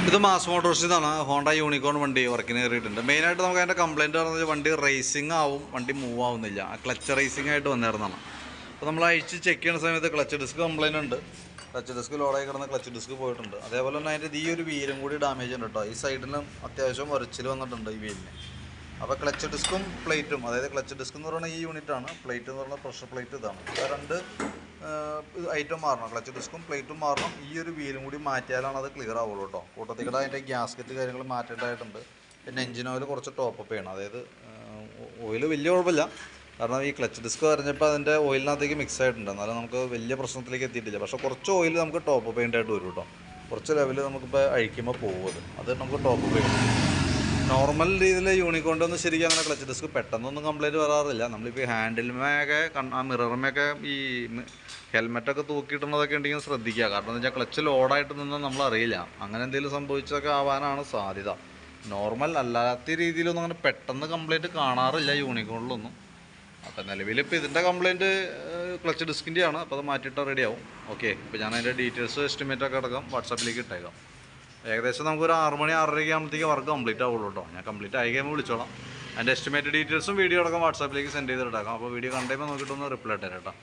ഇത് മാസ് മോട്ടോഴ്സിൽ നിന്നാണ് Honda unicorn വണ്ടി വർക്കിന് കയറിയിട്ടുണ്ട്. മെയിനായിട്ട് നമുക്ക് അതിൻ്റെ കംപ്ലയിൻറ്റ് പറഞ്ഞാൽ വണ്ടി റേസിംഗ് ആവും, വണ്ടി മൂവ് ആവുന്നില്ല, ക്ലച്ച് റേസിംഗ് ആയിട്ട് വന്നിരുന്നതാണ്. അപ്പോൾ നമ്മൾ അഴിച്ച് ചെക്ക് ചെയ്യുന്ന സമയത്ത് ക്ലച്ച് ഡിസ്ക് കംപ്ലയിൻ്റ് ഉണ്ട്, ക്ലച്ച് ഡിസ്ക് ലോഡായി കിടന്ന ക്ലച്ച് ഡിസ്ക് പോയിട്ടുണ്ട്. അതേപോലെ തന്നെ അതിൻ്റെ ഈ ഒരു വീലും കൂടി ഡാമേജ് ഉണ്ട് കേട്ടോ. ഈ സൈഡിലും അത്യാവശ്യം വരച്ചിൽ വന്നിട്ടുണ്ട് ഈ വീലിന്. അപ്പോൾ ക്ലച്ച് ഡിസ്കും പ്ലേറ്റും, അതായത് ക്ലച്ച് ഡിസ്ക് എന്ന് പറയുന്നത് ഈ യൂണിറ്റാണ്, പ്ലേറ്റ് എന്ന് പറയുന്നത് പ്രഷർ പ്ലേറ്റ് ഇതാണ്. രണ്ട് ഐറ്റം മാറണം, ക്ലച്ച് ഡിസ്കും പ്ലേറ്റും മാറണം. ഈ ഒരു വീലും കൂടി മാറ്റിയാലാണ് അത് ക്ലിയർ ആവുള്ളൂ കേട്ടോ. കൂട്ടത്തിക്കടെ അതിൻ്റെ ഗ്യാസ്കറ്റ് കാര്യങ്ങൾ മാറ്റേണ്ടതായിട്ടുണ്ട്. പിന്നെ എഞ്ചിൻ ഓയിൽ കുറച്ച് ടോപ്പപ്പ് ചെയ്യണം. അതായത് ഓയിൽ വലിയ കുഴപ്പമില്ല, കാരണം ഈ ക്ലച്ച് ഡിസ്ക് വരഞ്ഞപ്പോൾ അതിൻ്റെ ഓയിലിനകത്തേക്ക് മിക്സ് ആയിട്ടുണ്ട്. എന്നാലും നമുക്ക് വലിയ പ്രശ്നത്തിലേക്ക് എത്തിയിട്ടില്ല. പക്ഷേ കുറച്ച് ഓയിൽ നമുക്ക് ടോപ്പപ്പ് ചെയ്യേണ്ടതായിട്ട് വരും കേട്ടോ. കുറച്ച് ലെവൽ നമുക്കിപ്പോൾ അഴിക്കുമ്പോൾ പോകും, അത് നമുക്ക് ടോപ്പപ്പ് ചെയ്യണം. നോർമൽ രീതിയിൽ യൂണിക്കോണിൻ്റെ ഒന്നും ശരിക്കും അങ്ങനെ ക്ലച്ച് ഡിസ്ക് പെട്ടെന്നൊന്നും കംപ്ലയിൻറ്റ് വരാറില്ല. നമ്മളിപ്പോൾ ഈ ഹാൻഡിൽമേയൊക്കെ ആ മിററുമൊക്കെ ഈ ഹെൽമെറ്റൊക്കെ തൂക്കിയിടുന്നതൊക്കെ ഉണ്ടെങ്കിൽ ശ്രദ്ധിക്കുക. കാരണം എന്ന് വെച്ചാൽ ക്ലച്ച് ലോഡായിട്ട് നിന്നാൽ നമ്മളറിയില്ല. അങ്ങനെ എന്തെങ്കിലും സംഭവിച്ചൊക്കെ ആവാനാണ് സാധ്യത. നോർമൽ അല്ലാത്ത രീതിയിലൊന്നും അങ്ങനെ പെട്ടെന്ന് കംപ്ലയിൻറ്റ് കാണാറില്ല യൂണിക്കോണിലൊന്നും. അപ്പോൾ നിലവിൽ ഇപ്പോൾ ഇതിൻ്റെ കംപ്ലയിൻറ്റ് ക്ലച്ച് ഡിസ്കിൻ്റെയാണ്. അപ്പോൾ അത് മാറ്റിയിട്ട് റെഡിയാവും. ഓക്കെ, അപ്പോൾ ഞാൻ അതിൻ്റെ ഡീറ്റെയിൽസ് എസ്റ്റിമേറ്റൊക്കെ അടക്കം വാട്സാപ്പിലേക്ക് ഇട്ടേക്കാം. ഏകദേശം നമുക്കൊരു 6 മണി 6:30 ആകുമ്പോഴത്തേക്ക് വർക്ക് കംപ്ലീറ്റ് ആവുള്ളൂ കേട്ടോ. ഞാൻ കംപ്ലീറ്റ് ആയി കഴിയുമ്പോൾ വിളിച്ചോളാം. അതിൻ്റെ എസ്റ്റിമേറ്റ് ഡീറ്റെയിൽസും വീഡിയോ അടക്കം വാട്സാപ്പിലേക്ക് സെൻഡ് ചെയ്തിട്ടേക്കാം. അപ്പോൾ വീഡിയോ കണ്ടുകഴിയുമ്പോൾ നോക്കിയിട്ടൊന്ന് റിപ്ലൈ ഇട്ടേരാം കേട്ടോ.